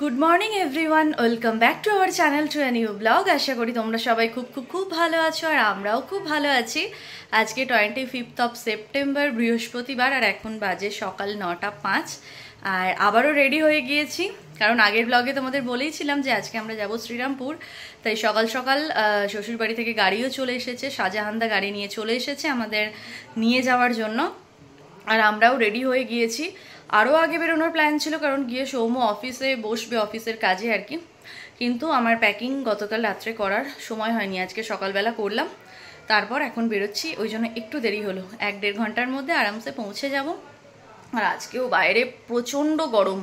Good morning everyone, welcome back to our channel to a new blog. আশা করি তোমরা সবাই খুব ভালো আছো আর আমরাও খুব ভালো আছি। আজকে 25 সেপ্টেম্বর বৃহস্পতিবার আর এখন বাজে সকাল 9:05 আর আবারও রেডি হয়ে গিয়েছি, কারণ আগের ব্লগে তোমাদের বলেইছিলাম যে আজকে আমরা যাব শ্রীরামপুর। তাই সকাল সকাল শ্বশুরবাড়ি থেকে গাড়িও চলে এসেছে, শাহজাহানদা গাড়ি নিয়ে চলে এসেছে আমাদের নিয়ে যাওয়ার জন্য, আর আমরাও রেডি হয়ে গিয়েছি। আরও আগে বেরোনোর প্ল্যান ছিল, কারণ গিয়ে সৌম্য অফিসে বসবে, অফিসের কাজে আর কি। কিন্তু আমার প্যাকিং গতকাল রাত্রে করার সময় হয়নি, আজকে সকালবেলা করলাম, তারপর এখন বেরোচ্ছি। ওই জন্য একটু দেরি হলো, 1-1.5 ঘন্টার মধ্যে আরামসে পৌঁছে যাব। আর আজকেও বাইরে প্রচণ্ড গরম,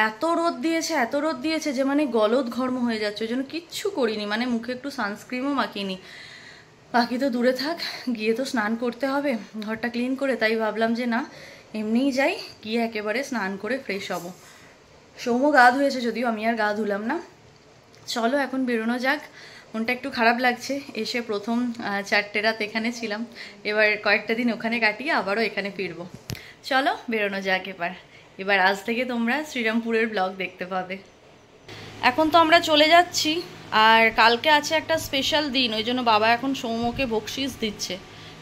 এত রোদ দিয়েছে যে মানে গলদ ঘর্ম হয়ে যাচ্ছে। ওই জন্য কিচ্ছু করিনি, মানে মুখে একটু সানস্ক্রিমও মাখিনি। বাকি তো দূরে থাক, গিয়ে তো স্নান করতে হবে ঘরটা ক্লিন করে। তাই ভাবলাম যে না, এমনিই যাই, গিয়ে একেবারে স্নান করে ফ্রেশ হব। সৌম্য গা ধুয়েছে, যদিও আমি আর গা ধুলাম না। চলো এখন বেরোনো যাক। মনটা একটু খারাপ লাগছে, এসে প্রথম 4টে রাত এখানে ছিলাম, এবার কয়েকটা দিন ওখানে কাটিয়ে আবারও এখানে ফিরবো। চলো বেরোনো যাক এবার আজ থেকে তোমরা শ্রীরামপুরের ব্লগ দেখতে পাবে। এখন তো আমরা চলে যাচ্ছি, আর কালকে আছে একটা স্পেশাল দিন, ওই জন্য বাবা এখন সৌম্যকে বকশিস দিচ্ছে।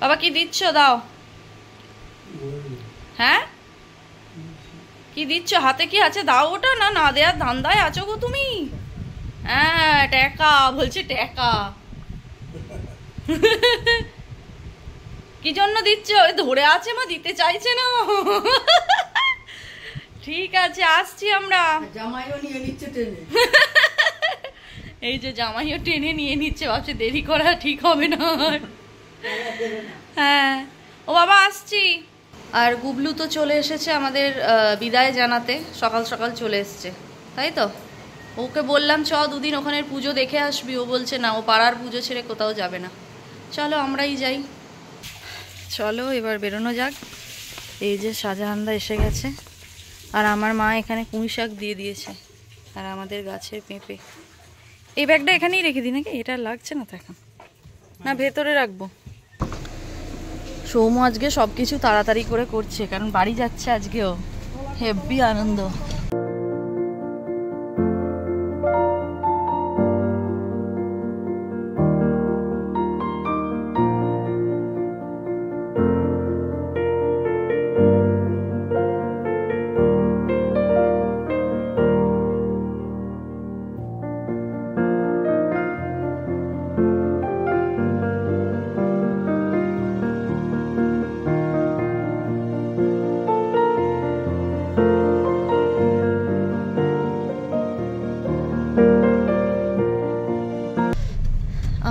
বাবা কি দিচ্ছ? দাও। হ্যাঁ কি দিচ্ছ? হাতে কি আছে দাও, ওটা না না দেয়ার ধান্দায় আছো গো তুমি। হ্যাঁ টাকা বলছে, টাকা কি জন্য দিচ্ছ? ওই ধরে আছে, মা দিতে চাইছে না। ঠিক আছে আসছি আমরা। জামাইও নিয়ে নিচ্ছে টেনে। এই যে জামাইও টেনে নিয়ে নিচ্ছে, ভাবছে দেরি করা ঠিক হবে না। হ্যাঁ ও বাবা আসছি। আর গুবলু তো চলে এসেছে আমাদের বিদায় জানাতে, সকাল সকাল চলে এসছে, তাই তো? ওকে বললাম চ 2 দিন ওখানে পুজো দেখে আসবি, ও বলছে না, ও পাড়ার পুজো ছেড়ে কোথাও যাবে না। চলো আমরাই যাই। চলো এবার বেরোনো যাক। এই যে শাহজাহানদা এসে গেছে, আর আমার মা এখানে পুঁই শাক দিয়ে দিয়েছে, আর আমাদের গাছের পেঁপে। এই ব্যাগটা এখানেই রেখে দিই নাকি? এটা লাগছে না তো এখন, না ভেতরে রাখবো? সৌম্য আজকে সব কিছু তাড়াতাড়ি করে করছে, কারণ বাড়ি যাচ্ছে আজকেও, হেব্বি আনন্দ।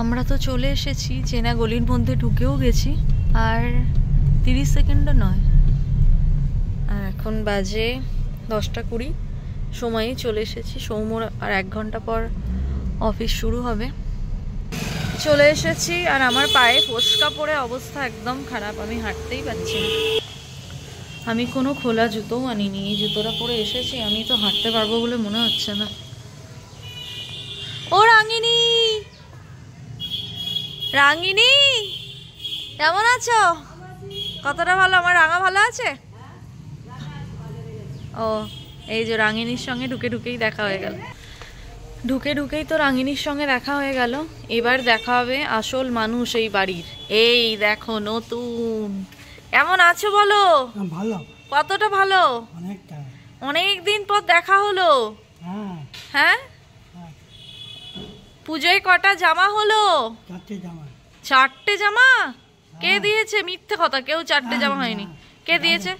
আমরা তো চলে এসেছি, চেনা গলির মধ্যে ঢুকেও গেছি, আর 30 সেকেন্ডও নয়। আর এখন বাজে 10:20, সময়ই চলে এসেছি। সৌম্যর আর 1 ঘন্টা পর অফিস শুরু হবে। চলে এসেছি, আর আমার পায়ে ফোস্কা পড়ে অবস্থা একদম খারাপ, আমি হাঁটতেই পারছি না। আমি কোনো খোলা জুতোও আনিনি, এই জুতোটা পরে এসেছি, আমি তো হাঁটতে পারবো বলে মনে হচ্ছে না। ও রাঙিনী, রাঙিনী কেমন আছো? কতটা ভালো? আমার রাঙা ভালো আছে? ও এই যে রাঙিনীর সঙ্গে ঢুকেই দেখা হয়ে গেল, ঢুকেই তো রাঙিনীর সঙ্গে দেখা হয়ে গেল। এবার দেখা হবে আসল মানুষ এই বাড়ির। এই দেখো নতুন। কেমন আছো বলো? ভালো। কতটা ভালো? অনেকটা। অনেক দিন পর দেখা হলো। হ্যাঁ পুজোয় কটা জামা হলো? 4টে জামা। 4টে জামা? কে দিয়েছে? মিথ্যে কথা, কেউ 4টে জামা হয়নি। কে দিয়েছে?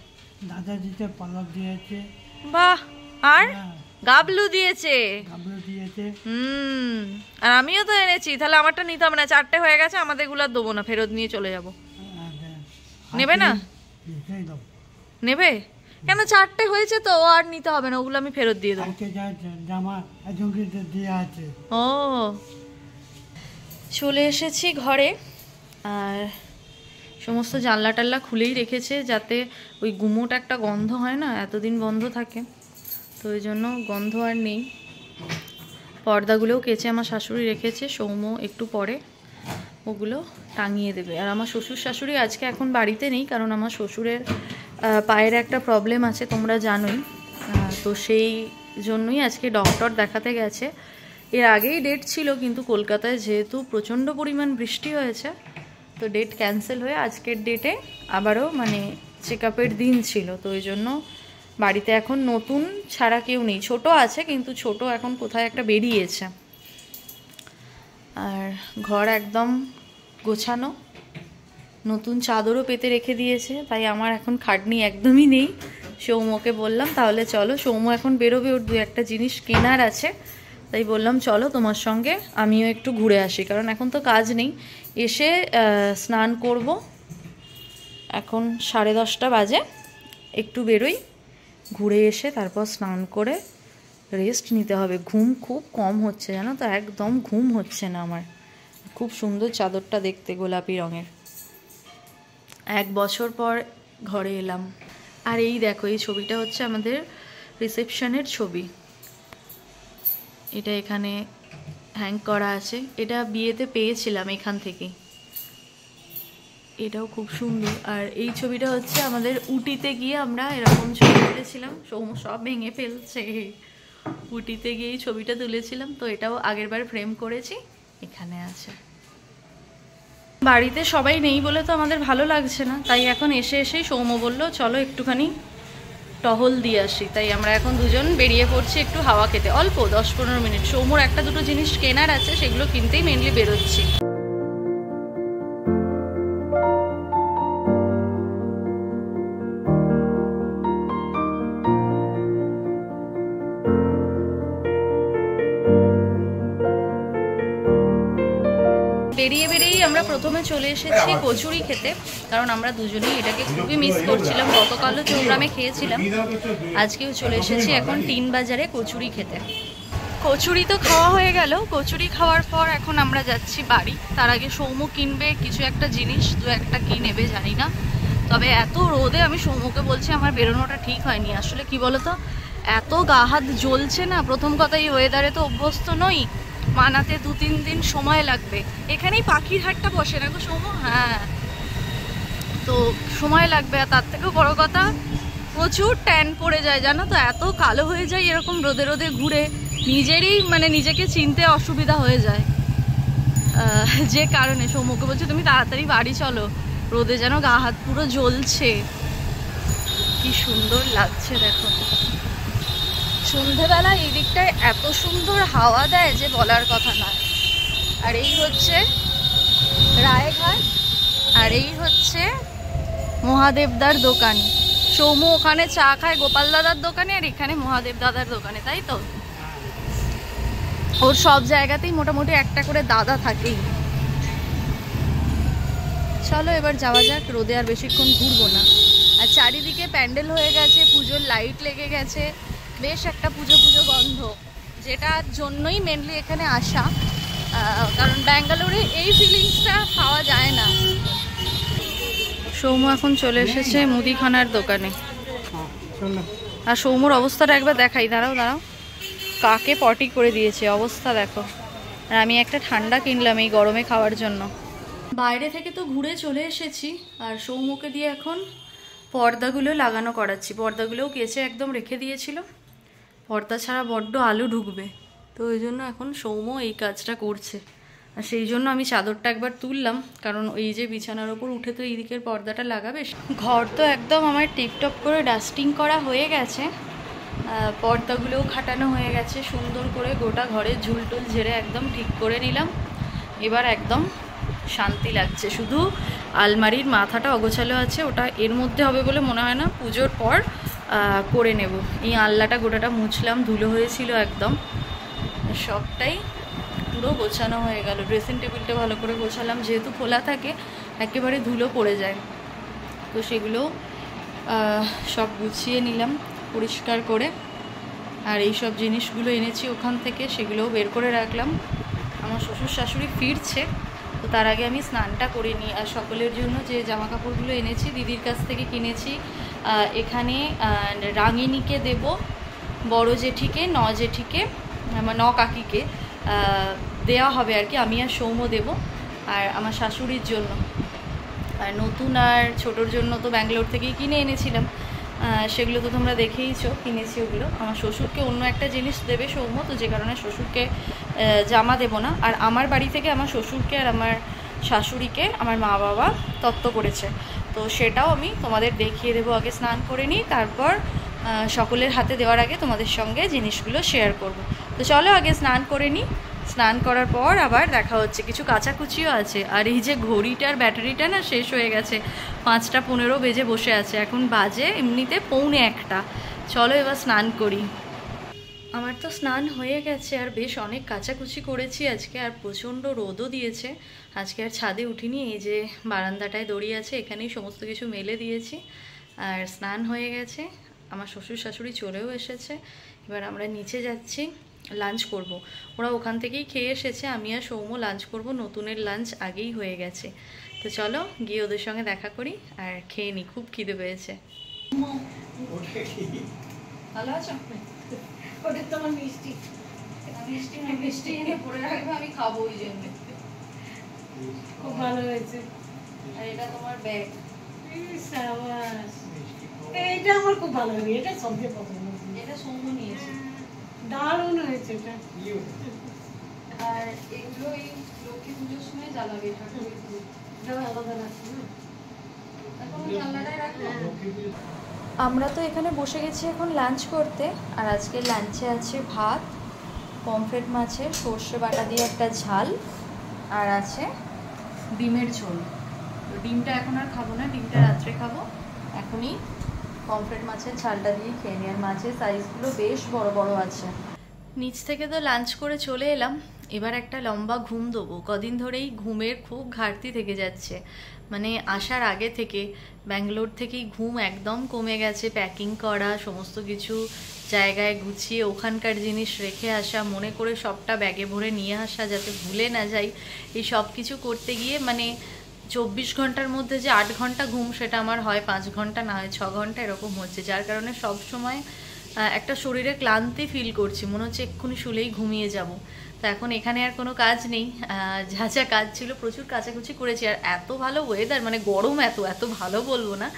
দাদা দিতে, পলক দিয়েছে। বাহ। আর গাবলু দিয়েছে। গাবলু দিয়েছে। আর আমিও তো এনেছি, তাহলে আমারটা নিতে হবে না? 4টে হয়ে গেছে, আমাদের গুলো দেবো না, ফেরত নিয়ে চলে যাব। নেবে না? নেবে কেন? 4টে হয়েছে তো, ও আর নিতে হবে না, ওগুলো আমি ফেরত দিয়ে দেবো। জামা একজনকে দিয়ে আছে। ও চলে এসেছি ঘরে, আর সমস্ত জানলা টাল্লা খুলেই রেখেছে, যাতে ওই গুমোট একটা গন্ধ হয় না, এতদিন বন্ধ থাকে, তো ওই জন্য গন্ধ আর নেই। পর্দাগুলোও কেচে আমার শাশুড়ি রেখেছে, সৌম্য একটু পরে ওগুলো টাঙিয়ে দেবে। আর আমার শ্বশুর শাশুড়ি আজকে এখন বাড়িতে নেই, কারণ আমার শ্বশুরের পায়ের একটা প্রবলেম আছে, তোমরা জানোই। তো সেই জন্যই আজকে ডক্টর দেখাতে গেছে। এর আগেই ডেট ছিল, কিন্তু কলকাতায় যেহেতু প্রচণ্ড পরিমাণ বৃষ্টি হয়েছে তো ডেট ক্যান্সেল হয়ে আজকের ডেটে আবারও মানে চেক আপের দিন ছিল। তো ওই জন্য বাড়িতে এখন নতুন ছাড়া কেউ নেই, ছোট আছে কিন্তু ছোট এখন কোথায় একটা বেরিয়েছে। আর ঘর একদম গোছানো, নতুন চাদরও পেতে রেখে দিয়েছে, তাই আমার এখন খাটনি একদমই নেই। সৌম্যকে বললাম তাহলে চলো, সৌম্য এখন বেরোবে, ওর দু একটা জিনিস কেনার আছে, তাই বললাম চলো তোমার সঙ্গে আমিও একটু ঘুরে আসি, কারণ এখন তো কাজ নেই। এসে স্নান করব, এখন 10:30 বাজে, একটু বেরোই, ঘুরে এসে তারপর স্নান করে রেস্ট নিতে হবে। ঘুম খুব কম হচ্ছে জানো তো, একদম ঘুম হচ্ছে না আমার। খুব সুন্দর চাদরটা দেখতে, গোলাপি রঙের। 1 বছর পর ঘরে এলাম। আর এই দেখো, এই ছবিটা হচ্ছে আমাদের রিসেপশনের ছবি, এটা এখানে হ্যাং করা আছে, এটা বিয়েতে পেয়েছিলাম এখান থেকে, এটাও খুব সুন্দর। আর এই ছবিটা হচ্ছে আমাদের উটিতে গিয়ে আমরা এরকম ছবি তুলেছিলাম, সৌম্য সব ভেঙে ফেলছে। উটিতে গিয়ে এই ছবিটা তুলেছিলাম, তো এটাও আগেরবার ফ্রেম করেছি, এখানে আছে। বাড়িতে সবাই নেই বলে তো আমাদের ভালো লাগছে না, তাই এখন এসেই সৌম্য বললো চলো একটুখানি টহল দিয়ে আসি, তাই আমরা এখন দুজন বেরিয়ে পড়ছি একটু হাওয়া খেতে, অল্প 10-15 মিনিট। সৌম্যর একটা দুটো জিনিস কেনার আছে, সেগুলো কিনতেই মেনলি বেরোচ্ছি। বেরিয়েই আমরা প্রথমে চলে এসেছি কচুরি খেতে, কারণ আমরা দুজনেই এটাকে খুবই মিস করছিলাম। গতকালও চৌগ্রামে খেয়েছিলাম, আজকেও চলে এসেছি এখন টিন বাজারে কচুরি খেতে। কচুরি তো খাওয়া হয়ে গেল, কচুরি খাওয়ার পর এখন আমরা যাচ্ছি বাড়ি। তার আগে সৌম্য কিনবে কিছু একটা জিনিস, দু একটা কি নেবে জানি না। তবে এত রোদে আমি সৌম্যকে বলছি আমার বেরোনোটা ঠিক হয়নি। আসলে কি বলতো, এত গা হাত জ্বলছে না। প্রথম কথা, এই ওয়েদারে তো অভ্যস্ত নই, মানাতে 2-3 দিন সময় লাগবে। এখানেই পাখির হাটটা বসে না গো সৌম্য? হ্যাঁ, তো সময় লাগবে। আর তার থেকেও বড় কথা, প্রচুর ট্যান পড়ে যায় জানো তো, এত কালো হয়ে যায় এরকম রোদে রোদে ঘুরে, নিজেরই মানে নিজেকে চিনতে অসুবিধা হয়ে যায়। যে কারণে সৌম্যকে বলছি তুমি তাড়াতাড়ি বাড়ি চলো, রোদে যেন গা হাত পুরো জ্বলছে। কি সুন্দর লাগছে দেখো, সন্ধেবেলা এই দিকটায় এত সুন্দর হাওয়া দেয় যে বলার কথা নয়। আর এই হচ্ছে রায়ঘাট, আর এই হচ্ছে মহাদেবদার দোকান। সৌম্য ওখানে চা খায় গোপাল দাদার দোকানে, আর এখানে মহাদেব দাদার দোকানে, তাই তো? ওর সব জায়গাতেই মোটামুটি একটা করে দাদা থাকেই। চলো এবার যাওয়া যাক, রোদে আর বেশিক্ষণ ঘুরবো না। আর চারিদিকে প্যান্ডেল হয়ে গেছে, পুজোর লাইট লেগে গেছে, বেশ একটা পুজো পুজো গন্ধ, যেটার জন্যই মেনলি এখানে আসা। কারণ ব্যাঙ্গালোরে এই ফিলিংসটা পাওয়া যায় না। সৌম্য এখন চলে এসেছে মুদিখানার দোকানে, আর সৌম্যর অবস্থাটা একবার দেখাই, দাঁড়াও দাঁড়াও, কাকে পটি করে দিয়েছে অবস্থা দেখো। আর আমি একটা ঠান্ডা কিনলাম এই গরমে খাওয়ার জন্য। বাইরে থেকে তো ঘুরে চলে এসেছি, আর সৌম্যকে দিয়ে এখন পর্দাগুলো লাগানো করাচ্ছি। পর্দাগুলোও কেচে একদম রেখে দিয়েছিল, পর্দা ছাড়া বড্ড আলো ঢুকবে, তো ওই জন্য এখন সৌম্য এই কাজটা করছে। আর সেই জন্য আমি চাদরটা একবার তুললাম, কারণ ওই যে বিছানার ওপর উঠে তো এই দিকের পর্দাটা লাগাবে। ঘর তো একদম আমার টিপটপ করে ডাস্টিং করা হয়ে গেছে, পর্দাগুলোও খাটানো হয়ে গেছে সুন্দর করে, গোটা ঘরের ঝুলটুল ঝেড়ে একদম ঠিক করে নিলাম। এবার একদম শান্তি লাগছে। শুধু আলমারির মাথাটা অগোছালো আছে, ওটা এর মধ্যে হবে বলে মনে হয় না, পুজোর পর করে নেব। এই আলনাটা গোটাটা মুছলাম, ধুলো হয়েছিল একদম, সবটাই পুরো গোছানো হয়ে গেল। ড্রেসিং টেবিলটা ভালো করে গোছালাম, যেহেতু খোলা থাকে একেবারে ধুলো পড়ে যায়, তো সেগুলো সব গুছিয়ে নিলাম পরিষ্কার করে। আর এই সব জিনিসগুলো এনেছি ওখান থেকে, সেগুলোও বের করে রাখলাম। আমার শ্বশুর শাশুড়ি ফিরছে, তো তার আগে আমি স্নানটা করে নিই। আর সকলের জন্য যে জামা কাপড়গুলো এনেছি দিদির কাছ থেকে কিনেছি, এখানে রাঙিনীকে দেব, বড় জেঠিকে, জেঠিকে, কাকিকে দেওয়া হবে আর কি, আমি আর সৌম্য দেব, আর আমার শাশুড়ির জন্য। আর নতুন আর ছোটোর জন্য তো ব্যাঙ্গালোর থেকেই কিনে এনেছিলাম, সেগুলো তো তোমরা দেখেইছো, কিনেছি ওগুলো। আমার শ্বশুরকে অন্য একটা জিনিস দেবে সৌম্য, তো যে কারণে শ্বশুরকে জামা দেবো না। আর আমার বাড়ি থেকে আমার শ্বশুরকে আর আমার শাশুড়িকে আমার মা বাবা তত্ত্ব করেছে, তো সেটাও আমি তোমাদের দেখিয়ে দেবো। আগে স্নান করে নিই, তারপর সকলের হাতে দেওয়ার আগে তোমাদের সঙ্গে জিনিসগুলো শেয়ার করব। তো চলো আগে স্নান করে নিই, স্নান করার পর আবার দেখা হচ্ছে। কিছু কাচাকুচিও আছে, আর এই যে ঘড়িটার ব্যাটারিটা না শেষ হয়ে গেছে, 5টা 15 বেজে বসে আছে, এখন বাজে এমনিতে 1:45। চলো এবার স্নান করি। আমার তো স্নান হয়ে গেছে, আর বেশ অনেক কাচাকুচি করেছি আজকে, আর প্রচণ্ড রোদও দিয়েছে। আজকে আর ছাদে উঠিনি, এই যে বারান্দাটায় দড়ি আছে, এখানেই সমস্ত কিছু মেলে দিয়েছি। আর স্নান হয়ে গেছে, আমার শ্বশুর শাশুড়ি চলেও এসেছে। এবার আমরা নিচে যাচ্ছি, লাঞ্চ করব। ওরা ওখান থেকেই খেয়ে এসেছে, আমি আর সৌম্য লাঞ্চ করব। নতুনের লাঞ্চ আগেই হয়ে গেছে। তো চলো গিয়ে ওদের সঙ্গে দেখা করি আর খেয়ে নিই, খুব খিদে পেয়েছে। ভালো আছো? ওটা তোমার মিষ্টি মিষ্টি এনে পরে রাখবে, আমি খাবো ওই জন্য। খুব ভালো হয়েছে। আর এটা তোমার ব্যাগ। সাবাস, এইটা আমার খুব ভালো লাগে, এটা সবচেয়ে পছন্দ। এটা সৌম্য নিয়েছে। দারুণ হয়েছে এটা। আর এগুলো এই লক্ষ্মী পুজোর সময় জ্বালাবে ঠাকুরের ধূপ। এটা আলাদা রাখছি না, এখন জানলাটায় রাখবো। আমরা তো এখানে বসে গেছি এখন লাঞ্চ করতে। আর আজকে লাঞ্চে আছে ভাত, পমফ্রেট মাছের সর্ষে বাটা দিয়ে একটা ঝাল, আর আছে ডিমের ঝোল। তো ডিমটা এখন আর খাবো না, ডিমটা রাত্রে খাবো। এখনই পমফ্রেট মাছের ঝালটা দিয়ে খেয়ে নিই। আর মাছের সাইজগুলো বেশ বড় বড় আছে। নিচ থেকে তো লাঞ্চ করে চলে এলাম, এবার একটা লম্বা ঘুম দেবো। কদিন ধরেই ঘুমের খুব ঘাটতি থেকে যাচ্ছে, মানে আসার আগে থেকে ব্যাঙ্গালোর থেকেই ঘুম একদম কমে গেছে। প্যাকিং করা, সমস্ত কিছু জায়গায় গুছিয়ে ওখানকার জিনিস রেখে আসা, মনে করে সবটা ব্যাগে ভরে নিয়ে আসা যাতে ভুলে না যাই, এই সব কিছু করতে গিয়ে মানে 24 ঘন্টার মধ্যে যে 8 ঘন্টা ঘুম, সেটা আমার হয় 5 ঘন্টা, না হয় 6 ঘন্টা, এরকম হচ্ছে। যার কারণে সব সময় একটা শরীরে ক্লান্তি ফিল করছি, মনে হচ্ছে এক্ষুনি শুলেই ঘুমিয়ে যাব। তো এখন এখানে আর কোনো কাজ নেই, যা যা কাজ ছিল প্রচুর কাচাকুচি করেছি। আর এত ভালো ওয়েদার, মানে গরম, এত এত ভালো বলবো না,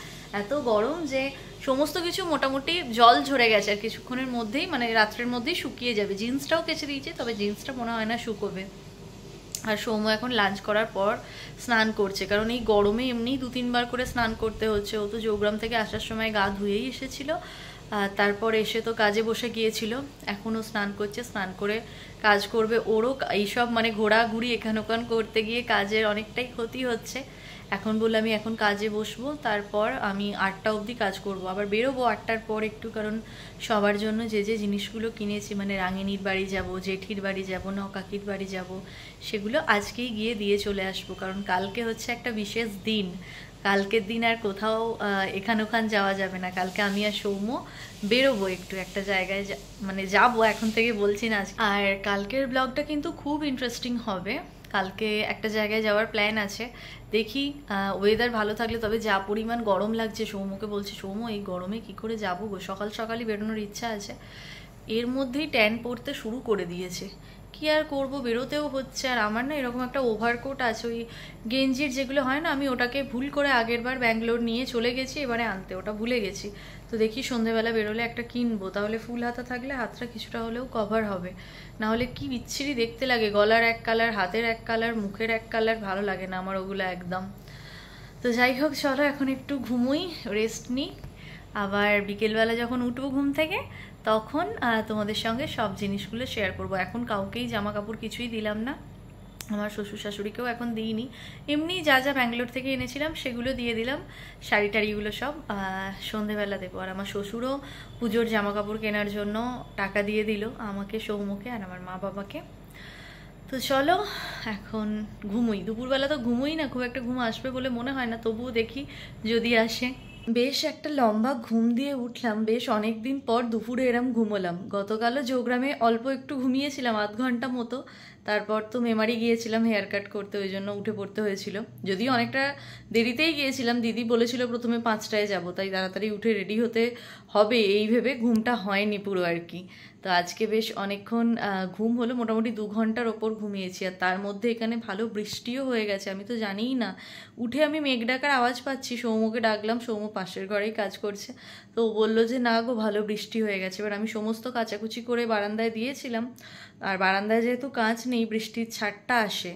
এত গরম যে সমস্ত কিছু মোটামুটি জল ঝরে গেছে। আর কিছুক্ষণের মধ্যেই মানে রাত্রের মধ্যেই শুকিয়ে যাবে। জিন্সটাও কেচে দিয়েছে, তবে জিন্সটা মনে হয় না শুকোবে। আর সৌম্য এখন লাঞ্চ করার পর স্নান করছে, কারণ এই গরমে এমনি 2-3 বার করে স্নান করতে হচ্ছে। ও তো যোগগ্রাম থেকে আসার সময় গা ধুয়েই এসেছিল, তারপর এসে তো কাজে বসে গিয়েছিল। এখনও স্নান করছে, স্নান করে কাজ করবে। ওরও এইসব মানে ঘোরাঘুরি এখান ওখান করতে গিয়ে কাজের অনেকটাই ক্ষতি হচ্ছে। এখন বললাম আমি এখন কাজে বসবো, তারপর আমি 8টা অবধি কাজ করব। আবার বেরোবো 8টার পর একটু, কারণ সবার জন্য যে যে জিনিসগুলো কিনেছি, মানে রাঙিনীর বাড়ি যাব, জেঠির বাড়ি যাব, নকাকির বাড়ি যাব, সেগুলো আজকেই গিয়ে দিয়ে চলে আসবো। কারণ কালকে হচ্ছে একটা বিশেষ দিন, কালকের দিন আর কোথাও এখান ওখান যাওয়া যাবে না। কালকে আমি আর সৌম্য বেরোবো একটু একটা জায়গায়, মানে যাবো, এখন থেকে বলছি না। আর কালকের ব্লগটা কিন্তু খুব ইন্টারেস্টিং হবে। কালকে একটা জায়গায় যাওয়ার প্ল্যান আছে, দেখি ওয়েদার ভালো থাকলে। তবে যা পরিমাণ গরম লাগছে, সৌম্যকে বলছি সৌম্য এই গরমে কি করে যাবো গো, সকাল সকালই বেরোনোর ইচ্ছা আছে। এর মধ্যেই ট্যান পড়তে শুরু করে দিয়েছে, কি আর করব, বেরোতেও হচ্ছে। আর আমার না এরকম একটা ওভারকোট আছে, ওই গেঞ্জির যেগুলো হয় না, আমি ওটাকে ভুল করে আগের বার ব্যাঙ্গালোর নিয়ে চলে গেছি, এবারে আনতে ওটা ভুলে গেছি। তো দেখি সন্ধেবেলা বেরোলে একটা কিনবো, তাহলে ফুল হাতা থাকলে হাতটা কিছুটা হলেও কভার হবে। না হলে কি বিচ্ছিরি দেখতে লাগে, গলার এক কালার, হাতের এক কালার, মুখের এক কালার, ভালো লাগে না আমার ওগুলো একদম। তো যাই হোক, চলো এখন একটু ঘুমোই, রেস্ট নিই। আবার বিকেলবেলা যখন উঠবো ঘুম থেকে, তখন তোমাদের সঙ্গে সব জিনিসগুলো শেয়ার করব। এখন কাউকেই জামা কাপড় কিছুই দিলাম না, আমার শ্বশুর শাশুড়িকেও এখন দিইনি। এমনি যা যা ব্যাঙ্গালোর থেকে এনেছিলাম সেগুলো দিয়ে দিলাম, শাড়ি টাড়িগুলো সব সন্ধেবেলা দেবো। আর আমার শ্বশুরও পুজোর জামা কাপড় কেনার জন্য টাকা দিয়ে দিল আমাকে, সৌম্যকে আর আমার মা বাবাকে। তো চলো এখন ঘুমোই। দুপুরবেলা তো ঘুমোই না, খুব একটা ঘুম আসবে বলে মনে হয় না, তবুও দেখি যদি আসে। বেশ একটা লম্বা ঘুম দিয়ে উঠলাম, বেশ অনেক দিন পর দুপুরে এরম ঘুমোলাম। গতকালও যোগগ্রামে অল্প একটু ঘুমিয়েছিলাম, 8 ঘন্টা মতো। তারপর তো মেমারি গিয়েছিলাম হেয়ার কাট করতে, ওই জন্য উঠে পড়তে হয়েছিল। যদিও অনেকটা দেরিতেই গিয়েছিলাম, দিদি বলেছিল প্রথমে 5টায় যাব, তাই তাড়াতাড়ি উঠে রেডি হতে হবে এই ভেবে ঘুমটা হয়নি পুরো আর কি। তো আজকে বেশ অনেকক্ষণ ঘুম হলো, মোটামুটি 2 ঘন্টার ওপর ঘুমিয়েছি। আর তার মধ্যে এখানে ভালো বৃষ্টিও হয়ে গেছে, আমি তো জানিই না। উঠে আমি মেঘ ডাকার আওয়াজ পাচ্ছি, সৌম্যকে ডাকলাম, সৌম্য পাশের ঘরেই কাজ করছে। তো ও বললো যে না গো ভালো বৃষ্টি হয়ে গেছে। এবার আমি সমস্ত কাচাকুচি করে বারান্দায় দিয়েছিলাম, আর বারান্দায় যেহেতু কাঁচ নেই, বৃষ্টির ছাঁটটা আসে।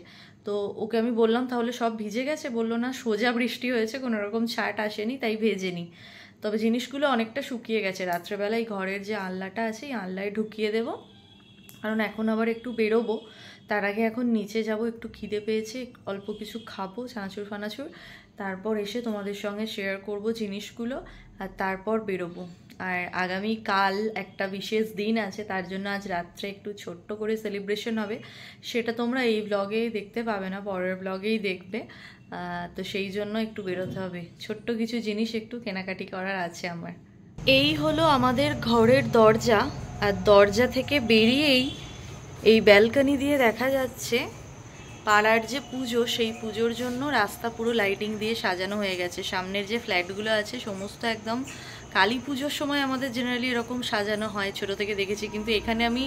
তো ওকে আমি বললাম তাহলে সব ভিজে গেছে, বললো না সোজা বৃষ্টি হয়েছে, কোনো রকম ছাট আসেনি, তাই ভেজেনি। তবে জিনিসগুলো অনেকটা শুকিয়ে গেছে। রাত্রেবেলায় ঘরের যে আলনাটা আছে এই আলনায় ঢুকিয়ে দেবো, কারণ এখন আবার একটু বেরোবো। তার আগে এখন নিচে যাব, একটু খিদে পেয়েছে, অল্প কিছু খাবো, চানাচুর ফানাচুর। তারপর এসে তোমাদের সঙ্গে শেয়ার করব জিনিসগুলো, আর তারপর বেরোবো। আর আগামী কাল একটা বিশেষ দিন আছে, তার জন্য আজ রাত্রে একটু ছোট্ট করে সেলিব্রেশন হবে। সেটা তোমরা এই ব্লগে দেখতে পাবে না, পরের ব্লগেই দেখবে। তো সেই জন্য একটু বেরোতে হবে, ছোট্ট কিছু জিনিস একটু কেনাকাটি করার আছে আমার। এই হলো আমাদের ঘরের দরজা, আর দরজা থেকে বেরিয়েই এই ব্যালকনি দিয়ে দেখা যাচ্ছে পাড়ার যে পুজো, সেই পুজোর জন্য রাস্তা পুরো লাইটিং দিয়ে সাজানো হয়ে গেছে। সামনের যে ফ্ল্যাটগুলো আছে সমস্ত একদম কালী পুজোর সময় আমাদের জেনারেলি এরকম সাজানো হয়, ছোট থেকে দেখেছি। কিন্তু এখানে আমি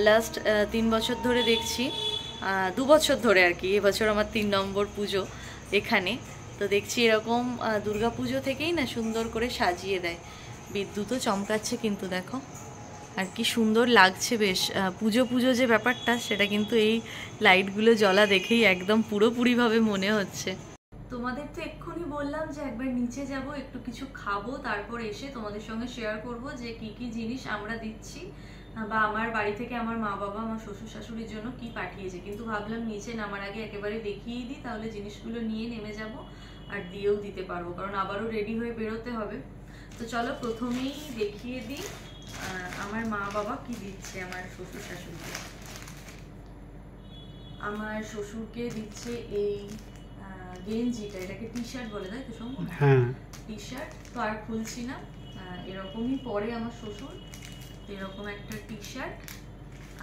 লাস্ট 3 বছর ধরে দেখছি, 2 বছর ধরে আর কি, এবছর আমার 3 নম্বর পুজো এখানে। তো দেখছি এরকম দুর্গা পুজো থেকেই না সুন্দর করে সাজিয়ে দেয়। বিদ্যুৎও চমকাচ্ছে কিন্তু দেখো, আর কি সুন্দর লাগছে বেশ। পুজো পুজো যে ব্যাপারটা, সেটা কিন্তু এই লাইটগুলো জ্বলা দেখেই একদম পুরোপুরিভাবে মনে হচ্ছে। তোমাদের তো এক্ষুনি বললাম যে একবার নিচে যাব, একটু কিছু খাবো, তারপর এসে তোমাদের সঙ্গে শেয়ার করব যে কি কি জিনিস আমরা দিচ্ছি, বা আমার বাড়ি থেকে আমার মা বাবা, আমার শ্বশুর শাশুড়ির জন্য কি পাঠিয়েছে। কিন্তু ভাবলাম নিচে নামার আগে একেবারে দেখিয়েই দিই, তাহলে জিনিসগুলো নিয়ে নেমে যাব আর দিয়েও দিতে পারবো, কারণ আবারও রেডি হয়ে বেরোতে হবে। তো চলো প্রথমেই দেখিয়ে দিই আমার মা বাবা কি দিচ্ছে আমার শ্বশুর শাশুড়িকে। আমার শ্বশুরকে দিচ্ছে এই গেঞ্জিটা, এটাকে টি শার্ট বলে, তাই তো সম্ভব? হ্যাঁ, টি শার্ট তো আর খুলছি না, এরকমই পরে আমার শ্বশুর, এরকম একটা টি শার্ট।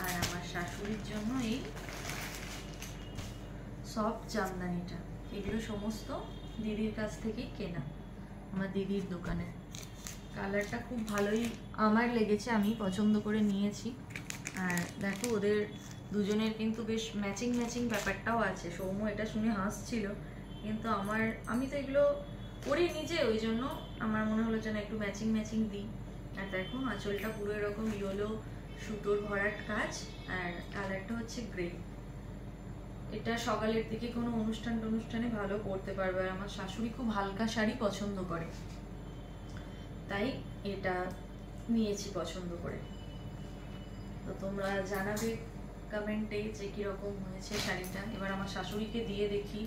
আর আমার শাশুড়ির জন্য এই সফট জামদানিটা, এগুলো সমস্ত দিদির কাছ থেকেই কেনা, আমার দিদির দোকানে। কালারটা খুব ভালোই আমার লেগেছে, আমি পছন্দ করে নিয়েছি। আর দেখো ওদের দুজনের কিন্তু বেশ ম্যাচিং ম্যাচিং ব্যাপারটাও আছে। সৌম্য এটা শুনে হাসছিল, কিন্তু আমি তো এগুলো করি নিজে, ওই জন্য আমার মনে হলো যেন একটু ম্যাচিং ম্যাচিং দিই। আর দেখো আঁচলটা পুরো এরকম ইয়েলো সুতোর ভরাট কাজ, আর কালারটা হচ্ছে গ্রে। এটা সকালের দিকে কোনো অনুষ্ঠানে ভালো পরতে পারবে। আর আমার শাশুড়ি খুব হালকা শাড়ি পছন্দ করে, তাই এটা নিয়েছি পছন্দ করে। তো তোমরা জানাবে কমেন্টে যে কিরকম হয়েছে শাড়িটা। এবার আমার শাশুড়িকে দিয়ে দেখি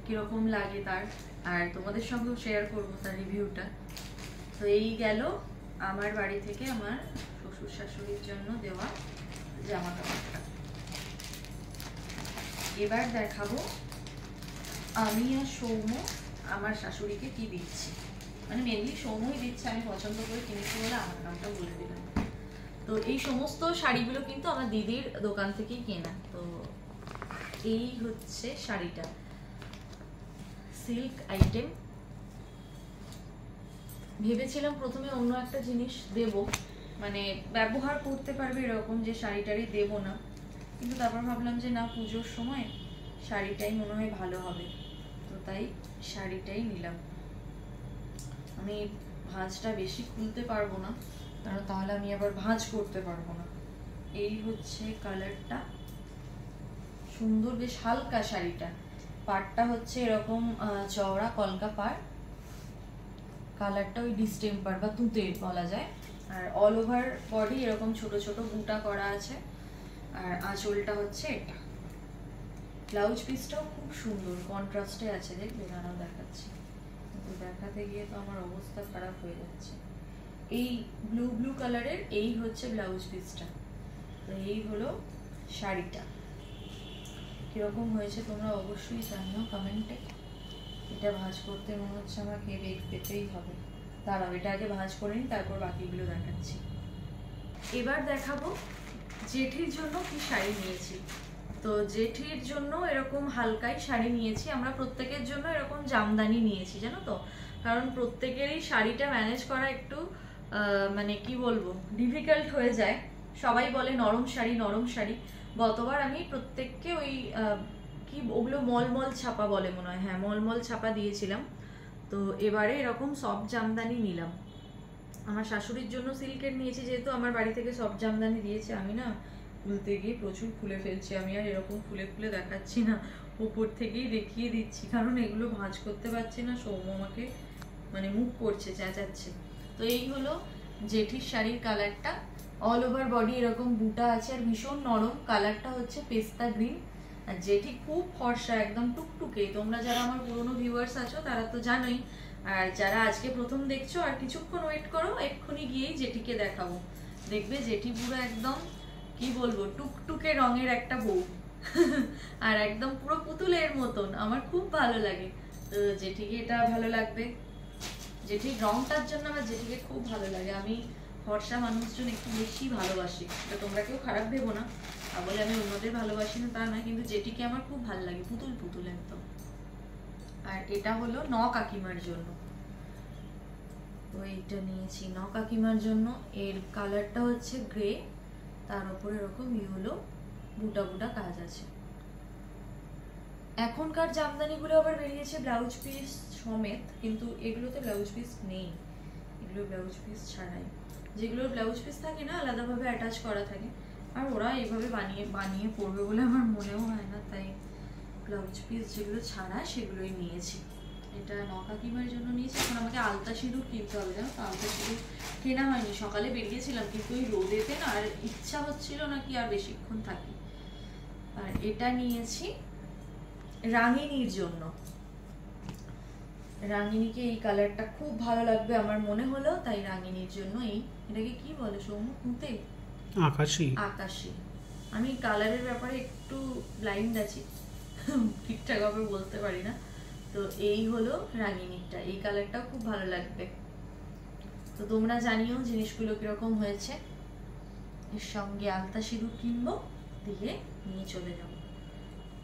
কিরকম লাগে তার, আর তোমাদের সঙ্গেও শেয়ার করবো তার রিভিউটা। তো এই গেল আমার বাড়ি থেকে আমার শ্বশুর শাশুড়ির জন্য দেওয়া জামা কাপড়টা। এবার দেখাবো আমি আর সৌম্য আমার শাশুড়িকে কি দিচ্ছি, মানে মেনলি সৌম্যই দিচ্ছে, আমি পছন্দ করে কিনেছি বলে আমার নামটা বলে দিলাম। তো এই সমস্ত শাড়িগুলো কিন্তু আমার দিদির দোকান থেকেই কেনা। তো এই হচ্ছে শাড়িটা, সিল্ক আইটেম। ভেবেছিলাম প্রথমে অন্য একটা জিনিস দেব, মানে ব্যবহার করতে পারবে এরকম যে শাড়িটারই দেব না, কিন্তু তারপর ভাবলাম যে না, পুজোর সময় শাড়িটাই মনে হয় ভালো হবে, তো তাই শাড়িটাই নিলাম। আমি ভাঁজটা বেশি খুলতে পারবো না, কারণ তাহলে আমি আবার ভাঁজ করতে পারবো না। এই হচ্ছে কালারটা, সুন্দর বেশ হালকা শাড়িটা। পাড়টা হচ্ছে এরকম চওড়া কলকা পাড়, কালারটা ওই ডিস্টেম্পার বা তুঁতে বলা যায়। আর অল ওভার বডি এরকম ছোট ছোট বুটা করা আছে, আর আঁচলটা হচ্ছে এটা। ব্লাউজ পিসটাও খুব সুন্দর কন্ট্রাস্টে আছে, দেখবে দাঁড়াও দেখাচ্ছি, কিন্তু দেখাতে গিয়ে তো আমার অবস্থা খারাপ হয়ে যাচ্ছে। এই ব্লু কালারের এই হচ্ছে ব্লাউজ পিসটা। তো এই হলো শাড়িটা, কিরকম হয়েছে তোমরা অবশ্যই জানিও কমেন্টে। এটা ভাঁজ করতে মনে হচ্ছে আমাকে বেগ পেতেই হবে। দাঁড়াও এটা আগে ভাঁজ করে নিই, তারপর বাকিগুলো দেখাচ্ছি। এবার দেখাবো জেঠির জন্য কি শাড়ি নিয়েছি। তো জেঠির জন্য এরকম হালকাই শাড়ি নিয়েছি। আমরা প্রত্যেকের জন্য এরকম জামদানি নিয়েছি, জানো তো, কারণ প্রত্যেকেরই শাড়িটা ম্যানেজ করা একটু মানে কি বলবো ডিফিকাল্ট হয়ে যায়। সবাই বলে নরম শাড়ি নরম শাড়ি। গতবার আমি প্রত্যেককে ওই কি ওগুলো মলমল ছাপা বলে মনে হয়, হ্যাঁ মলমল ছাপা দিয়েছিলাম। তো এবারে এরকম সফট জামদানি নিলাম। আমার শাশুড়ির জন্য সিল্কের নিয়েছি, যেহেতু আমার বাড়ি থেকে সফট জামদানি দিয়েছে। আমি না খুলতে গিয়ে প্রচুর খুলে ফেলছি, আমি আর এরকম খুলে খুলে দেখাচ্ছি না, উপর থেকেই দেখিয়ে দিচ্ছি, কারণ এগুলো ভাঁজ করতে পারছি না। সৌম আমাকে মানে মুখ করছে, চেঁচাচ্ছে। তো এই হলো জেঠির শাড়ির কালারটা, অল ওভার বডি এরকম বুটা আছে আর ভীষণ নরম। কালারটা হচ্ছে পেস্তা গ্রিন। আর জেঠি খুব ফর্সা, একদম টুকটুকে। তোমরা যারা আমার পুরনো ভিউয়ার্স আছো তারা তো জানোই, আর যারা আজকে প্রথম দেখছো আর কিছুক্ষণ ওয়েট করো, এক্ষুনি গিয়েই জেঠিকে দেখাবো। দেখবে জেঠি পুরো একদম কি বলবো টুকটুকে রঙের একটা বউ আর একদম পুরো পুতুলের মতন। আমার খুব ভালো লাগে। তো জেঠিকে এটা ভালো লাগবে, জেঠির রংটার জন্য আমার জেঠিকে খুব ভালো লাগে। আমি ফর্সা মানুষজন একটু বেশি ভালোবাসি, তো তোমরা কেউ খারাপ ভেবো না, বলে আমি অন্যদের ভালোবাসি না তা না, কিন্তু জেঠিকে আমার খুব ভালো লাগে, পুতুল পুতুল একদম। আর এটা হলো ন কাকিমার জন্য, তো এইটা নিয়েছি ন কাকিমার জন্য। এর কালারটা হচ্ছে গ্রে, তার উপরে এরকম হলো বুটা বুটা কাজ আছে। এখনকার জামদানিগুলো আবার বেরিয়েছে ব্লাউজ পিস সমেত, কিন্তু এগুলোতে ব্লাউজ পিস নেই, এগুলো ব্লাউজ পিস ছাড়াই। যেগুলোর ব্লাউজ পিস থাকে না আলাদাভাবে অ্যাটাচ করা থাকে, আর ওরা এইভাবে বানিয়ে পরবে বলে আমার মনেও হয় না, তাই ব্লাউজ পিস যেগুলো ছাড়া সেগুলোই নিয়েছি। এটা ন কাকিমার জন্য নিয়েছি। এখন আমাকে আলতা সিঁদুর কিনতে হবে, জানো তো আলতা সিঁদুর কেনা হয়নি। সকালে বেরিয়েছিলাম কিন্তু ওই রোদেতে না আর ইচ্ছা হচ্ছিল না কি আর বেশিক্ষণ থাকি। আর এটা নিয়েছি রাঙিনীর জন্য। রাঙিনীকে এই কালারটা খুব ভালো লাগবে আমার মনে হলো, তাই রাঙিনীর জন্য এটাকে কি বলে সৌম্য? খুঁতে আকাশী। আকাশী। আমি কালারের ব্যাপারে একটু ব্লাইন্ড আছি, ঠিকঠাক ভাবে বলতে পারি না। তো এই হলো রাঙিনীরটা, এই কালারটাও খুব ভালো লাগবে। তো তোমরা জানিও জিনিসগুলো কিরকম হয়েছে। এর সঙ্গে আলতা সিঁদুর কিনবো, দিয়ে নিয়ে চলে যাবো।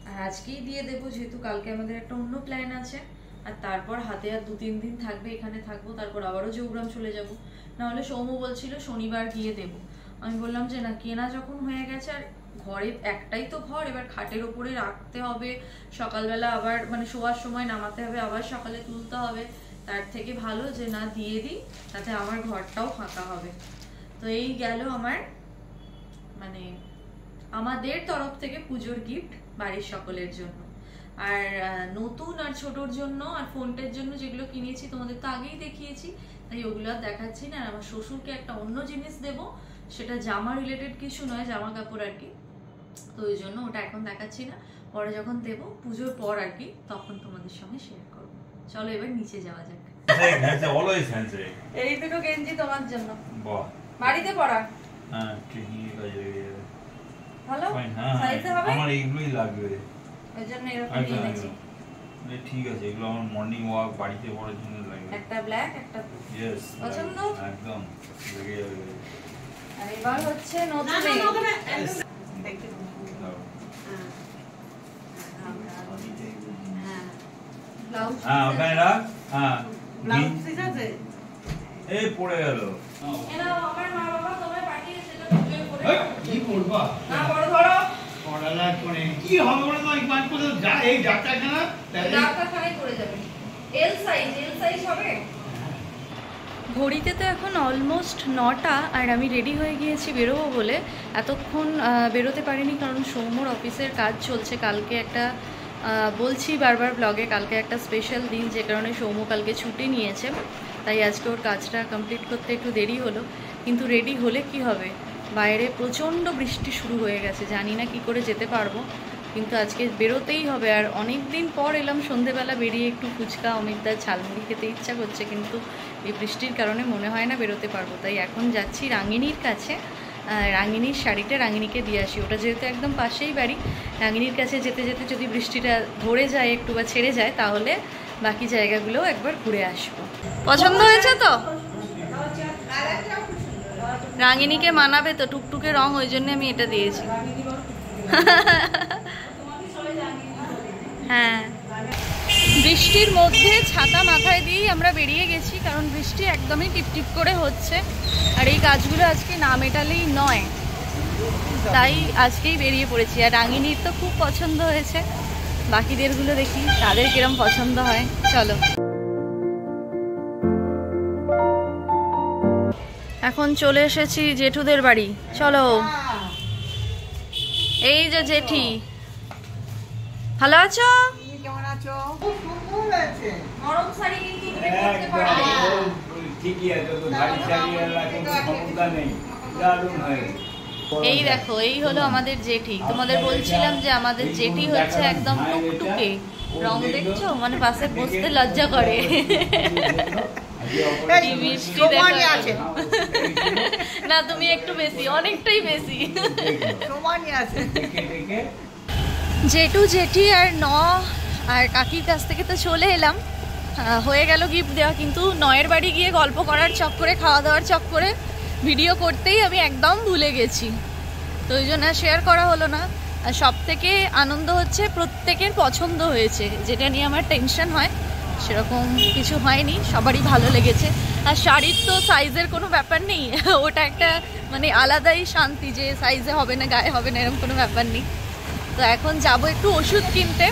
আর আজকেই দিয়ে দেবো, যেহেতু কালকে আমাদের একটা অন্য প্ল্যান আছে। আর তারপর হাতে আর 2-3 দিন থাকবে, এখানে থাকবো, তারপর আবারও চৌগ্রাম চলে যাব। নাহলে সৌম্য বলছিল শনিবার গিয়ে দেবো। আমি বললাম যে না, কেনা যখন হয়ে গেছে, আর ঘরে একটাই তো ঘর, এবার খাটের ওপরে রাখতে হবে, সকালবেলা আবার মানে শোয়ার সময় নামাতে হবে, আবার সকালে তুলতে হবে, তার থেকে ভালো যে না দিয়ে দিই, তাতে আমার ঘরটাও ফাঁকা হবে। তো এই গেল আমার মানে আমাদের তরফ থেকে পুজোর গিফট বাড়ির সকলের জন্য। আর নতুন আর ছোটর জন্য আর ফোনটার জন্য যেগুলো কিনেছি তোমাদের তো আগেই দেখিয়েছি, তাই ওগুলো আর দেখাচ্ছি না। আর আমার শ্বশুরকে একটা অন্য জিনিস দেব, সেটা জামা রিলেটেড কিছু নয়, জামা কাপড় আর কি, তো ওই জন্য ওটা এখন দেখাচ্ছি না। পরে যখন দেব পুজোর পর আর কি, তখন তোমাদের সঙ্গে শেয়ার করবো। চলো এবার নিচে যাওয়া যাক। এই দুটো গেঞ্জি তোমার জন্য, বাড়িতে পরা। ভালো সাইজে হবে, আমার এইগুলোই লাগবে, ওই জন্য এরকম নিয়ে নিয়েছি। ঠিক আছে, এগুলো আমার মর্নিং ওয়াক বাড়িতে পরার জন্য লাগবে। একটা ব্ল্যাক একটা ব্লু, यस পছন্দ একদম লেগে যাবে। আর এবার হচ্ছে নতুন দেখতে ব্লাউজ। হ্যাঁ ওখানে রাখ। হ্যাঁ ব্লাউজ ঠিক আছে, এই পড়ে গেল। এরা আমার মা বাবা তোমায় পাঠিয়েছে, এটা পুজোয় পরে কি করবা? না বড় ধরো পড়ালা করে কি হবে বলে তো এক মাস পরে যা এই ডাক্তারখানা ডাক্তারখানায় পড়ে যাবে। এল সাইজ হবে। ঘড়িতে তো এখন অলমোস্ট 9টা, আর আমি রেডি হয়ে গিয়েছি বেরোবো বলে। এতক্ষণ বেরোতে পারিনি কারণ সৌম্যর অফিসের কাজ চলছে। কালকে একটা বলছি বারবার ব্লগে, কালকে একটা স্পেশাল দিন, যে কারণে সৌম্য কালকে ছুটি নিয়েছে, তাই আজকে ওর কাজটা কমপ্লিট করতে একটু দেরি হলো। কিন্তু রেডি হলে কি হবে, বাইরে প্রচণ্ড বৃষ্টি শুরু হয়ে গেছে, জানি না কি করে যেতে পারবো, কিন্তু আজকে বেরোতেই হবে। আর অনেক দিন পর এলাম সন্ধেবেলা বেরিয়ে, একটু ফুচকা অমিতদার ঝালমুড়ি খেতে ইচ্ছা করছে, কিন্তু এই বৃষ্টির কারণে মনে হয় না বেরোতে পারবো। তাই এখন যাচ্ছি রাঙিনীর কাছে, রাঙিনীর শাড়িটা রাঙিনীকে দিয়ে আসি। ওটা যেহেতু একদম পাশেই বাড়ি, রাঙিনীর কাছে যেতে যেতে যদি বৃষ্টিটা ধরে যায় একটু বা ছেড়ে যায়, তাহলে বাকি জায়গাগুলো একবার ঘুরে আসবো। পছন্দ হয়েছে তো? রাঙিনীকে মানাবে তো, টুকটুকে রং, ওই জন্য আমি এটা দিয়েছি। হ্যাঁ, বৃষ্টির মধ্যে ছাতা মাথায় দিয়েই আমরা বেরিয়ে গেছি, কারণ বৃষ্টি একদমই টিপটিপ করে হচ্ছে। আর এই কাজগুলো আজকে না মেটালেই নয়, তাই আজকেই বেরিয়ে পড়েছি। আর রাঙিনীর তো খুব পছন্দ হয়েছে, বাকিদেরগুলো দেখি তাদের কিরম পছন্দ হয়। চলো, এখন চলে এসেছি জেঠুদের বাড়ি। চলো, এই যে জেঠি, ভালো আছো? কেমন আছো? খুব সুন্দর হয়েছে। গরম শাড়ি কিন্তু তুমি পরতে পারবে। ঠিকই আছে, তো ধাড়ি চালিয়ে রাখুন, সমস্যা নেই, দারুণ হয়েছে। এই দেখো, এই হলো আমাদের জেঠি। তোমাদের বলছিলাম যে আমাদের জেঠি হচ্ছে একদম টুকটুকে। রং দেখছো, মানে পাশে বসতে লজ্জা করে। কি মিষ্টি দেখো। না, তুমি একটু বেশি, অনেকটাই বেশি। জেঠু, জেঠি আর আর কাকির কাছ থেকে তো চলে এলাম। হয়ে গেল গিফট দেওয়া, কিন্তু নয়ের বাড়ি গিয়ে গল্প করার চক্করে, খাওয়া দাওয়ার চক্করে ভিডিও করতেই আমি একদম ভুলে গেছি। তো ওই জন্য শেয়ার করা হলো না। আর সব থেকে আনন্দ হচ্ছে প্রত্যেকের পছন্দ হয়েছে, যেটা নিয়ে আমার টেনশন হয় সেরকম কিছু হয়নি, সবারই ভালো লেগেছে। আর শাড়ির তো সাইজের কোনো ব্যাপার নেই, ওটা একটা মানে আলাদাই শান্তি যে সাইজে হবে না, গায়ে হবে না, এরকম কোনো ব্যাপার নেই। তো এখন যাব একটু ওষুধ কিনতে।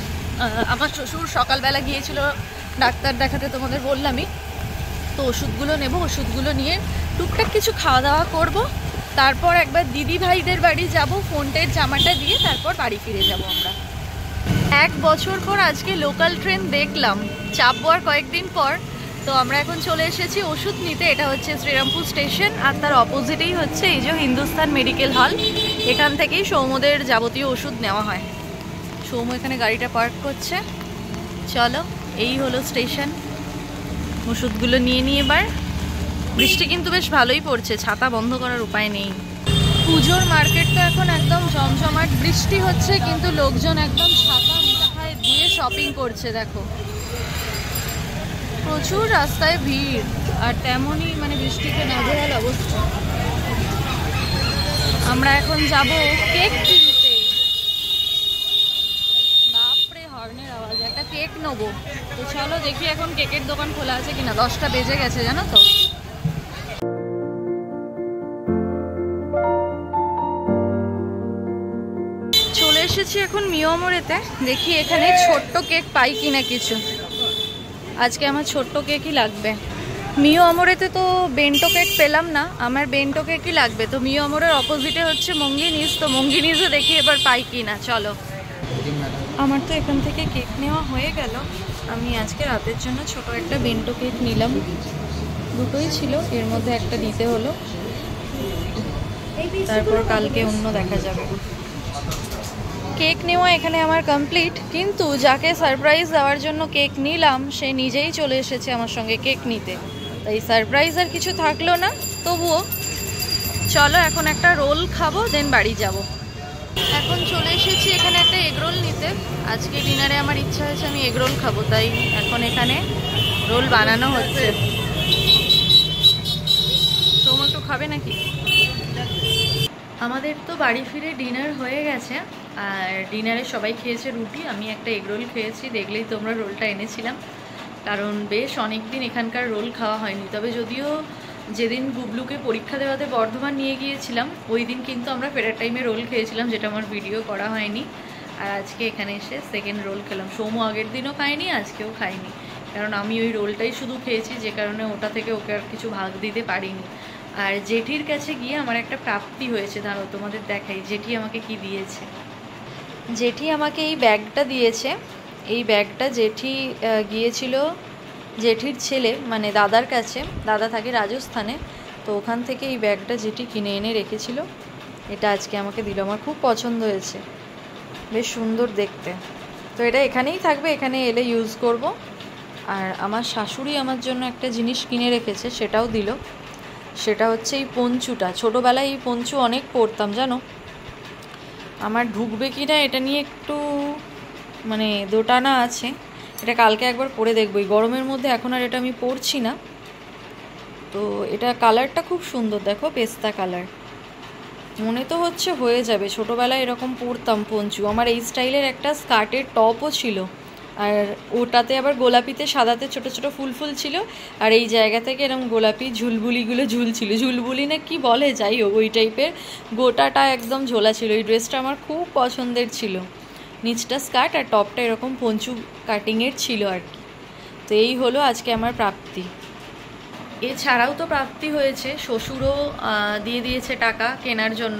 আমার শ্বশুর সকালবেলা গিয়েছিল ডাক্তার দেখাতে, তোমাদের বললামই। তো ওষুধগুলো নেব, ওষুধগুলো নিয়ে টুকটাক কিছু খাওয়া দাওয়া করব। তারপর একবার দিদি ভাইদের বাড়ি যাব, ফোনটের জামাটা দিয়ে তারপর বাড়ি ফিরে যাব আমরা। 1 বছর পর আজকে লোকাল ট্রেন দেখলাম, চাপবো আর কয়েকদিন পর। তো আমরা এখন চলে এসেছি ওষুধ নিতে। এটা হচ্ছে শ্রীরামপুর স্টেশন, আর তার অপোজিটেই হচ্ছে এই যে হিন্দুস্তান মেডিকেল হল। এখান থেকেই সৌম্যদের যাবতীয় ওষুধ নেওয়া হয়। সৌম্য এখানে গাড়িটা পার্ক করছে। চলো, এই হলো স্টেশন। ওষুধগুলো নিয়ে নিয়ে এবার। বৃষ্টি কিন্তু বেশ ভালোই পড়ছে, ছাতা বন্ধ করার উপায় নেই। পুজোর মার্কেট তো এখন একদম জমজমাট, বৃষ্টি হচ্ছে কিন্তু লোকজন একদম ছাতা মাথায় দিয়ে শপিং করছে। দেখো, প্রচুর রাস্তায় ভিড়, আর তেমনই মানে বৃষ্টিতে নাজেহাল অবস্থা। আমরা এখন যাব কেক কিনতে। বাপরে, হর্নের আওয়াজ, একটা কেক নেবো। তো চলো দেখি এখন কেকের দোকান খোলা আছে কিনা। 10টা বেজে গেছে জানো তো। চলে এসেছি এখন মিয়ামোড়েতে, দেখি এখানে ছোট্ট কেক পাই কিনা কিছু। আজকে আমার ছোট্ট কেকই লাগবে। মিয়ামোড়েতে তো বেন্টো কেক পেলাম না, আমার বেন্টো কেকই লাগবে। তো মিয়ামোড়ের অপোজিটে হচ্ছে মঙ্গিনিজ, তো মঙ্গিনিজও দেখি এবার পাই কিনা। চলো, আমার তো এখান থেকে কেক নেওয়া হয়ে গেল। আমি আজকে রাতের জন্য ছোট একটা বেন্টো কেক নিলাম, দুটোই ছিল, এর মধ্যে একটা দিতে হলো। তারপর কালকে অন্য দেখা যাবে। কেক নেওয়া এখানে আমার কমপ্লিট, কিন্তু যাকে সারপ্রাইজ দেওয়ার জন্য কেক নিলাম সে নিজেই চলে এসেছে আমার সঙ্গে কেক নিতে। তাই সারপ্রাইজ আর কিছু থাকলো না, তবুও চলো এখন একটা রোল খাবো, দেন বাড়ি যাব। এখন চলে এসেছি এখানে একটা এগরোল নিতে। আজকে ডিনারে আমার ইচ্ছা হয়েছে আমি এগরোল খাবো, তাই এখন এখানে রোল বানানো হচ্ছে। তোমরা একটু খাবে নাকি? আমাদের তো বাড়ি ফিরে ডিনার হয়ে গেছে, আর ডিনারে সবাই খেয়েছে রুটি, আমি একটা এগরোল খেয়েছি। দেখলেই তোমরা রোলটা এনেছিলাম, কারণ বেশ অনেক দিন এখানকার রোল খাওয়া হয়নি। তবে যদিও যেদিন গুবলুকে পরীক্ষা দেওয়াতে বর্ধমান নিয়ে গিয়েছিলাম, ওই দিন কিন্তু আমরা ফেরার টাইমে রোল খেয়েছিলাম, যেটা আমার ভিডিও করা হয়নি। আর আজকে এখানে এসে সেকেন্ড রোল খেলাম। সৌম্য আগের দিনও খায়নি, আজকেও খাইনি, কারণ আমি ওই রোলটাই শুধু খেয়েছি, যে কারণে ওটা থেকে ওকে আর কিছু ভাগ দিতে পারিনি। আর জেঠির কাছে গিয়ে আমার একটা প্রাপ্তি হয়েছে, দাঁড়াও তোমাদের দেখাই জেঠি আমাকে কি দিয়েছে। জেঠি আমাকে এই ব্যাগটা দিয়েছে। এই ব্যাগটা জেঠি গিয়েছিল জেঠির ছেলে মানে দাদার কাছে, দাদা থাকে রাজস্থানে, তো ওখান থেকে এই ব্যাগটা জেঠি কিনে এনে রেখেছিল। এটা আজকে আমাকে দিল, আমার খুব পছন্দ হয়েছে, বেশ সুন্দর দেখতে। তো এটা এখানেই থাকবে, এখানে এলে ইউজ করব। আর আমার শাশুড়ি আমার জন্য একটা জিনিস কিনে রেখেছে, সেটাও দিল। সেটা হচ্ছে এই পঞ্চুটা। ছোটোবেলায় এই পঞ্চু অনেক পরতাম জানো। আমার ঢুকবে কি না এটা নিয়ে একটু মানে দোটানা আছে। এটা কালকে একবার পরে দেখবো, এই গরমের মধ্যে এখন আর এটা আমি পরছি না। তো এটা কালারটা খুব সুন্দর, দেখো পেস্তা কালার, মনে তো হচ্ছে হয়ে যাবে। ছোটোবেলায় এরকম পরতাম পঞ্চু। আমার এই স্টাইলের একটা স্কার্টের টপও ছিল, আর ওটাতে আবার গোলাপিতে সাদাতে ছোট ছোট ফুল ফুল ছিল, আর এই জায়গা থেকে এরকম গোলাপি ঝুলবুলিগুলো ঝুলছিল, ঝুলবুলি না কি বলে, যাই হোক ওই টাইপের গোটাটা একদম ঝোলা ছিল। এই ড্রেসটা আমার খুব পছন্দের ছিল, নিচটা স্কার্ট আর টপটা এরকম পঞ্চু কাটিংয়ের ছিল আর কি। তো এই হলো আজকে আমার প্রাপ্তি। এছাড়াও তো প্রাপ্তি হয়েছে, শ্বশুরও দিয়ে দিয়েছে টাকা কেনার জন্য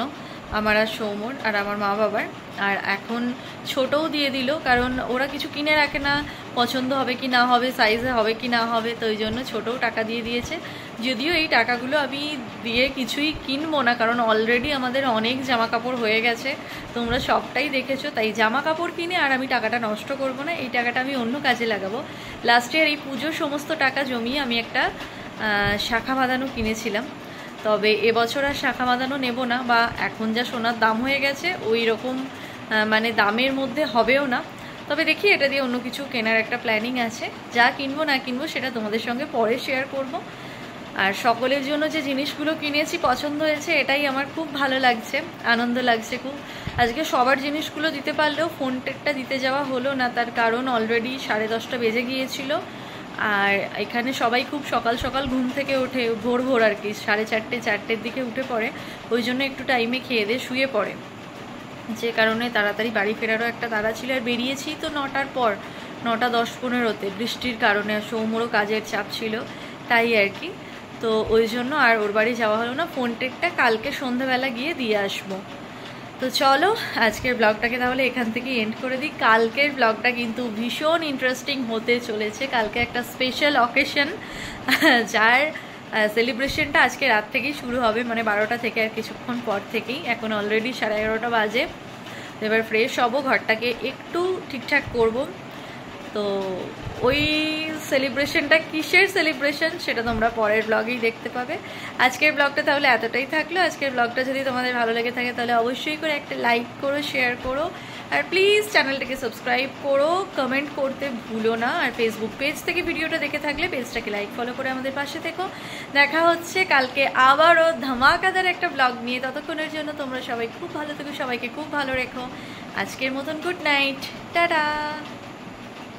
আমার আর সৌমর আর আমার মা বাবার, আর এখন ছোটও দিয়ে দিল, কারণ ওরা কিছু কিনে রাখে না, পছন্দ হবে কি না হবে, সাইজে হবে কি না হবে, তো ওই জন্য ছোটও টাকা দিয়ে দিয়েছে। যদিও এই টাকাগুলো আমি দিয়ে কিছুই কিনবো না, কারণ অলরেডি আমাদের অনেক জামা কাপড় হয়ে গেছে, তোমরা সবটাই দেখেছো, তাই জামা কাপড় কিনে আর আমি টাকাটা নষ্ট করব না, এই টাকাটা আমি অন্য কাজে লাগাবো। লাস্ট ইয়ার এই পুজোর সমস্ত টাকা জমিয়ে আমি একটা শাখা বাঁধানো কিনেছিলাম, তবে এবছর আর শাখা বাঁধানো নেব না, বা এখন যা সোনার দাম হয়ে গেছে ওই রকম মানে দামের মধ্যে হবেও না। তবে দেখি এটা দিয়ে অন্য কিছু কেনার একটা প্ল্যানিং আছে, যা কিনবো না কিনবো সেটা তোমাদের সঙ্গে পরে শেয়ার করব। আর সকলের জন্য যে জিনিসগুলো কিনেছি পছন্দ হয়েছে, এটাই আমার খুব ভালো লাগছে, আনন্দ লাগছে খুব। আজকে সবার জিনিসগুলো দিতে পারলেও ফোনটেকটা দিতে যাওয়া হলো না, তার কারণ অলরেডি 10:30 বেজে গিয়েছিল, আর এখানে সবাই খুব সকাল সকাল ঘুম থেকে ওঠে, ভোর ভোর আর কি 4:30-4টের দিকে উঠে পড়ে, ওই জন্য একটু টাইমে খেয়ে দিয়ে শুয়ে পড়ে, যে কারণে তাড়াতাড়ি বাড়ি ফেরারও একটা তাড়া ছিল। আর বেরিয়েছি তো 9টার পর, 9:10-15-তে, বৃষ্টির কারণে, আর সৌমরও কাজের চাপ ছিল, তাই আর কি। তো ওই জন্য আর ওর বাড়ি যাওয়া হলো না, ফোনটেকটা কালকে সন্ধ্যাবেলা গিয়ে দিয়ে আসবো। তো চলো আজকের ব্লগটাকে তাহলে এখান থেকে এন্ড করে দিই। কালকের ব্লগটা কিন্তু ভীষণ ইন্টারেস্টিং হতে চলেছে, কালকে একটা স্পেশাল অকেশন, যার সেলিব্রেশনটা আজকে রাত থেকেই শুরু হবে, মানে 12টা থেকে, আর কিছুক্ষণ পর থেকেই। এখন অলরেডি 11:30 বাজে, এবার ফ্রেশ হবো, ঘরটাকে একটু ঠিকঠাক করব। তো ওই সেলিব্রেশনটা কিসের সেলিব্রেশন সেটা তোমরা পরের ব্লগেই দেখতে পাবে। আজকের ব্লগটা তাহলে এতটাই থাকলো। আজকের ব্লগটা যদি তোমাদের ভালো লেগে থাকে তাহলে অবশ্যই করে একটা লাইক করো, শেয়ার করো, আর প্লিজ চ্যানেলটাকে সাবস্ক্রাইব করো, কমেন্ট করতে ভুলো না। আর ফেসবুক পেজ থেকে ভিডিওটা দেখে থাকলে পেজটাকে লাইক ফলো করে আমাদের পাশে থেকো। দেখা হচ্ছে কালকে আবারও ধামাকাদার একটা ব্লগ নিয়ে, ততক্ষণের জন্য তোমরা সবাই খুব ভালো থেকো, সবাইকে খুব ভালো রেখো। আজকের মতন গুড নাইট, টাটা।